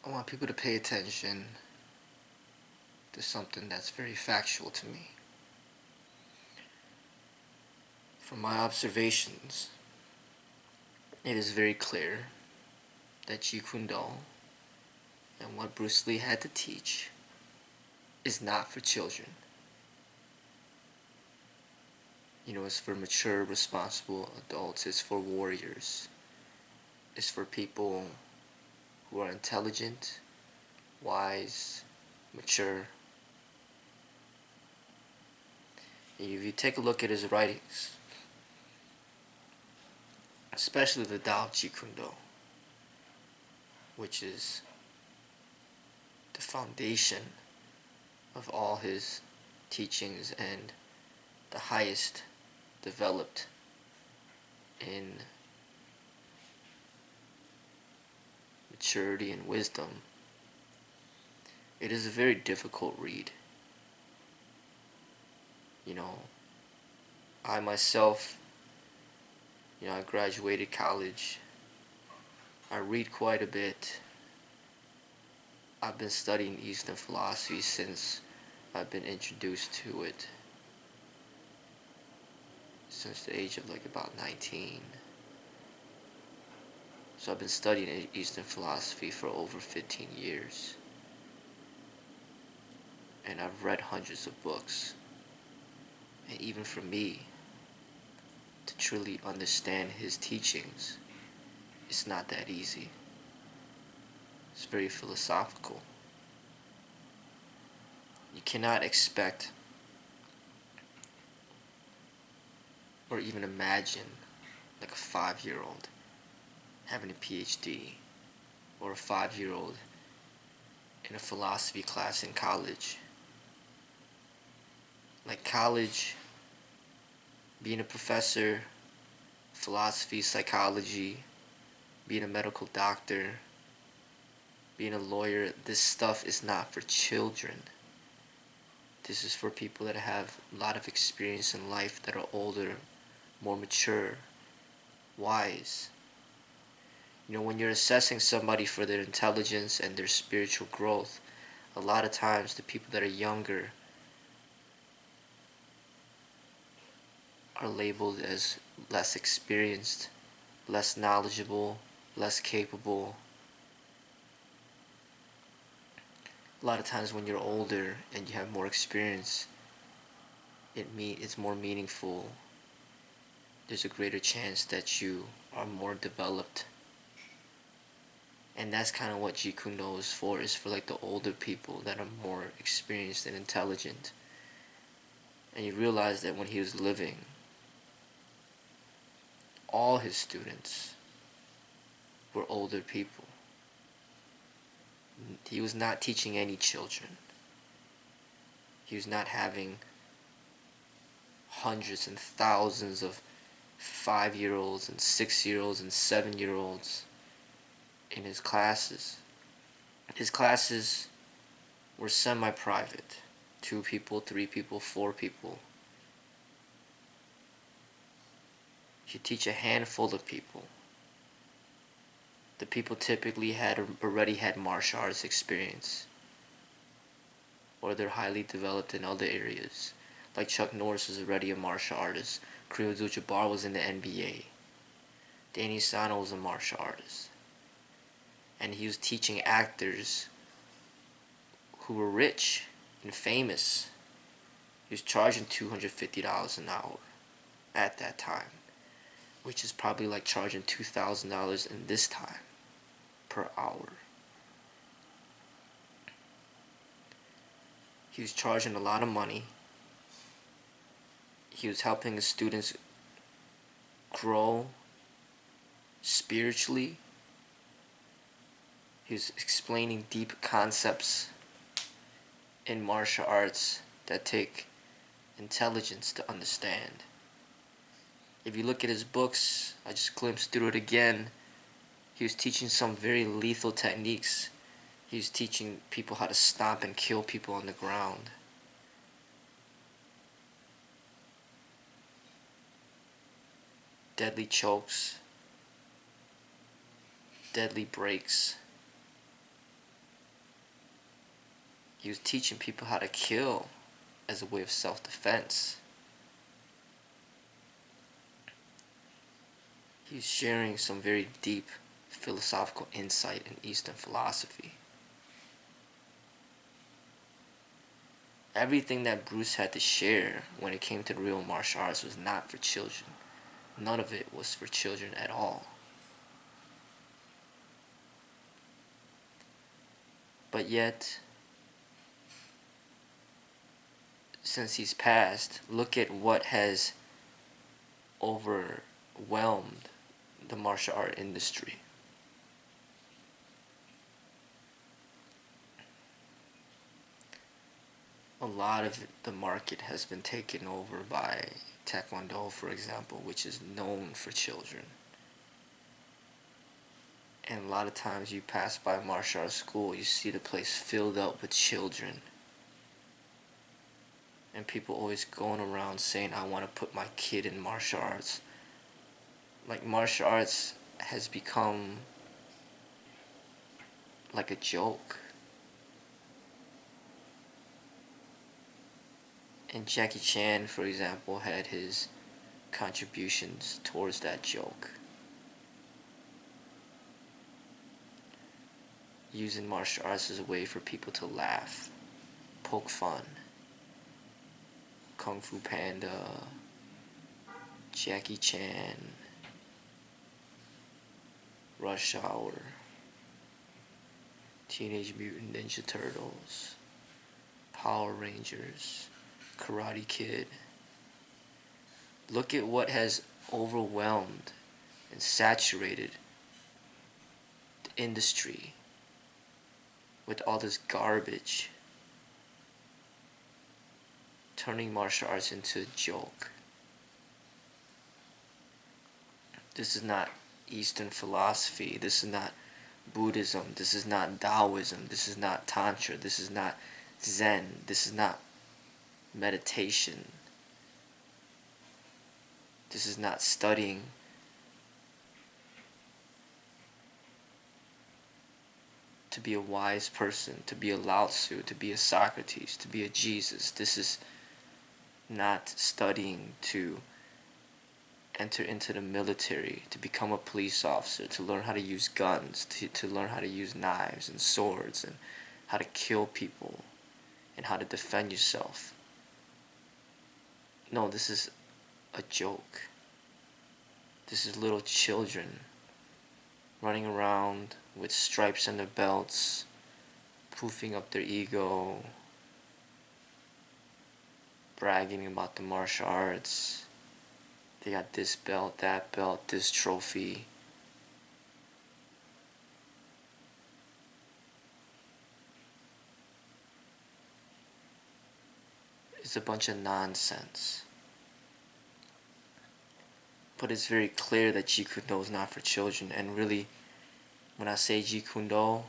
I want people to pay attention to something that's very factual to me. From my observations, it is very clear that Jeet Kune and what Bruce Lee had to teach is not for children. It's for mature, responsible adults. It's for warriors. It's for people who are intelligent, wise, mature. If you take a look at his writings, especially the Tao of Jeet Kune Do, which is the foundation of all his teachings and the highest developed in maturity and wisdom, it is a very difficult read. I myself, I graduated college. I read quite a bit. I've been studying Eastern philosophy since I've been introduced to it, since the age of about 19. So I've been studying Eastern philosophy for over 15 years. And I've read hundreds of books. And even for me, to truly understand his teachings, it's not that easy. It's very philosophical. You cannot expect or even imagine like a 5-year-old having a PhD, or a 5-year-old in a philosophy class in college. Like college, being a professor, philosophy, psychology, being a medical doctor, being a lawyer, this stuff is not for children. This is for people that have a lot of experience in life, that are older, more mature, wise. When you're assessing somebody for their intelligence and their spiritual growth, a lot of times the people that are younger are labeled as less experienced, less knowledgeable, less capable. A lot of times when you're older and you have more experience, it's more meaningful. There's a greater chance that you are more developed. And that's kind of what Jeet Kune Do is for the older people that are more experienced and intelligent. And you realize that when he was living, all his students were older people. He was not teaching any children. He was not having hundreds and thousands of 5-year-olds and 6-year-olds and 7-year-olds in his classes. His classes were semi-private. 2 people, 3 people, 4 people. He'd teach a handful of people. The people typically already had martial arts experience, or they're highly developed in other areas. Like Chuck Norris was already a martial artist. Kareem Abdul-Jabbar was in the NBA. Danny Sano was a martial artist. And he was teaching actors who were rich and famous. He was charging $250 an hour at that time, which is probably like charging $2,000 in this time per hour. He was charging a lot of money. He was helping his students grow spiritually. He was explaining deep concepts in martial arts that take intelligence to understand. If you look at his books, I just glimpsed through it again, he was teaching some very lethal techniques. He was teaching people how to stomp and kill people on the ground. Deadly chokes, deadly breaks. He was teaching people how to kill as a way of self-defense. He was sharing some very deep philosophical insight in Eastern philosophy. Everything that Bruce had to share when it came to real martial arts was not for children. None of it was for children at all. But yet, since he's passed, look at what has overwhelmed the martial art industry. A lot of the market has been taken over by Taekwondo, for example, which is known for children. And a lot of times you pass by a martial arts school, you see the place filled up with children. And people always going around saying, I want to put my kid in martial arts. Like, martial arts has become like a joke. And Jackie Chan, for example, had his contributions towards that joke. Using martial arts as a way for people to laugh, poke fun. Kung Fu Panda, Jackie Chan, Rush Hour, Teenage Mutant Ninja Turtles, Power Rangers, Karate Kid. Look at what has overwhelmed and saturated the industry with all this garbage, turning martial arts into a joke. This is not Eastern philosophy. This is not Buddhism. This is not Taoism. This is not Tantra. This is not Zen. This is not meditation. This is not studying to be a wise person, to be a Lao Tzu, to be a Socrates, to be a Jesus. This is not studying to enter into the military, to become a police officer, to learn how to use guns, to learn how to use knives and swords, and how to kill people, and how to defend yourself. No, this is a joke. This is little children running around with stripes on their belts, poofing up their ego, bragging about the martial arts. They got this belt, that belt, this trophy. It's a bunch of nonsense. But it's very clear that Jeet Kune is not for children. And really, when I say Jeet Kune,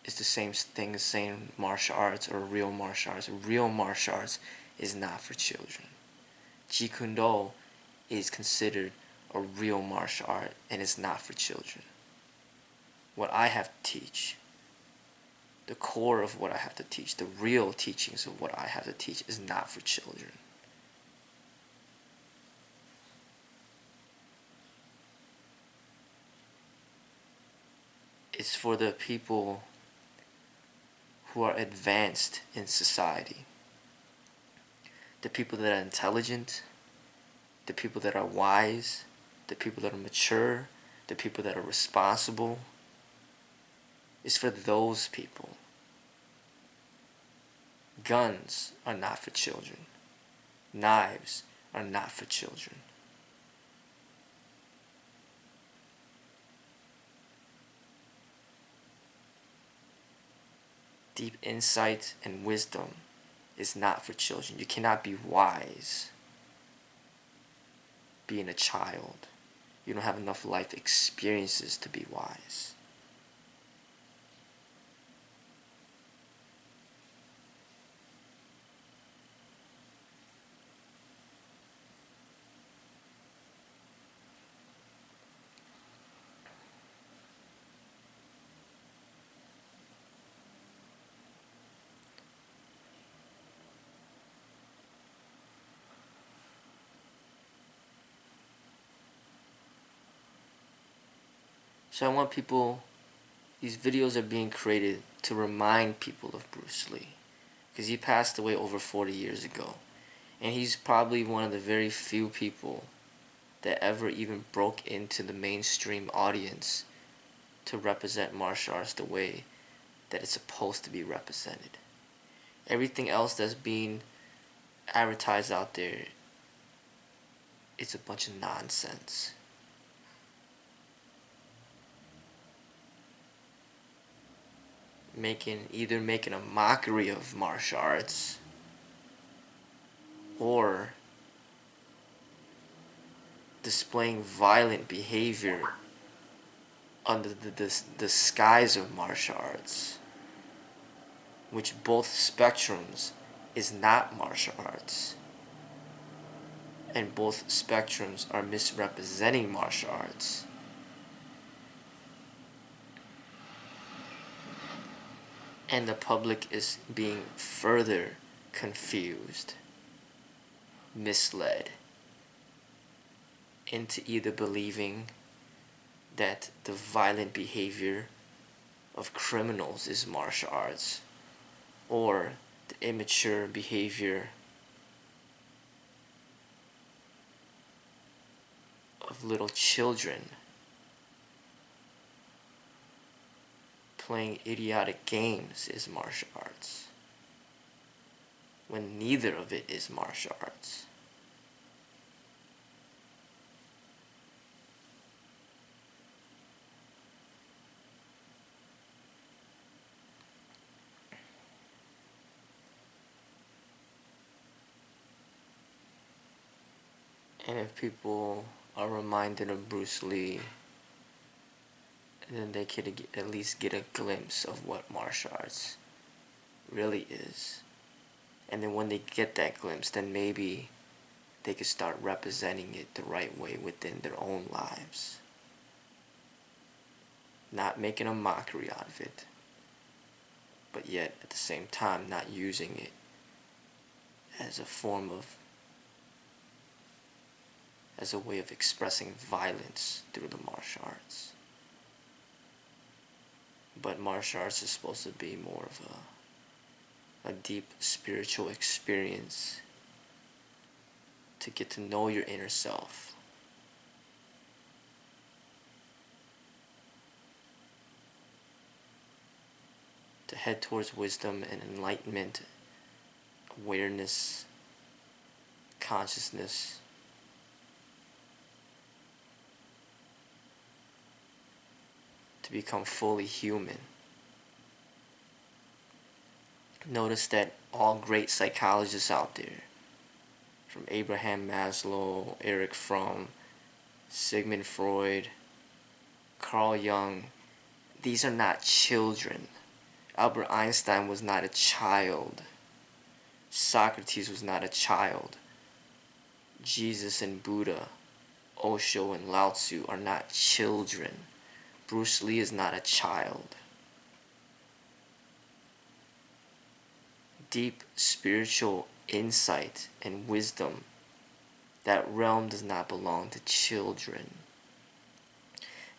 it's the same thing as saying martial arts or real martial arts. Real martial arts is not for children. Jeet Kune is considered a real martial art, and it's not for children. What I have to teach, the core of what I have to teach, the real teachings of what I have to teach, is not for children. It's for the people who are advanced in society. The people that are intelligent, the people that are wise, the people that are mature, the people that are responsible. It's for those people. Guns are not for children. Knives are not for children. Deep insight and wisdom is not for children. You cannot be wise being a child. You don't have enough life experiences to be wise. So I want people, these videos are being created to remind people of Bruce Lee, because he passed away over 40 years ago, and he's probably one of the very few people that ever even broke into the mainstream audience to represent martial arts the way that it's supposed to be represented. Everything else that's being advertised out there, it's a bunch of nonsense. Either making a mockery of martial arts, or displaying violent behavior under the disguise of martial arts, which both spectrums is not martial arts, and both spectrums are misrepresenting martial arts. And the public is being further confused, misled, into either believing that the violent behavior of criminals is martial arts, or the immature behavior of little children playing idiotic games is martial arts, when neither of it is martial arts. And if people are reminded of Bruce Lee, then they could at least get a glimpse of what martial arts really is. And then when they get that glimpse, then maybe they could start representing it the right way within their own lives. Not making a mockery out of it, but yet at the same time not using it as a form of, as a way of expressing violence through the martial arts. But martial arts is supposed to be more of a deep spiritual experience to get to know your inner self. To head towards wisdom and enlightenment, awareness, consciousness. To become fully human. Notice that all great psychologists out there, from Abraham Maslow, Erich Fromm, Sigmund Freud, Carl Jung, these are not children. Albert Einstein was not a child. Socrates was not a child. Jesus and Buddha, Osho and Lao Tzu are not children. Bruce Lee is not a child. Deep spiritual insight and wisdom, that realm does not belong to children.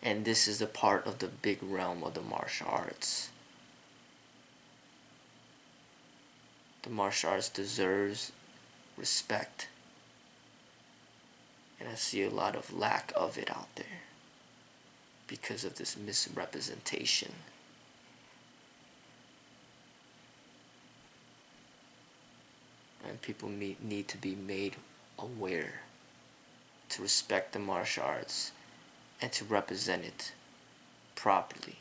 And this is a part of the big realm of the martial arts. The martial arts deserves respect. And I see a lot of lack of it out there because of this misrepresentation. And people need to be made aware to respect the martial arts and to represent it properly.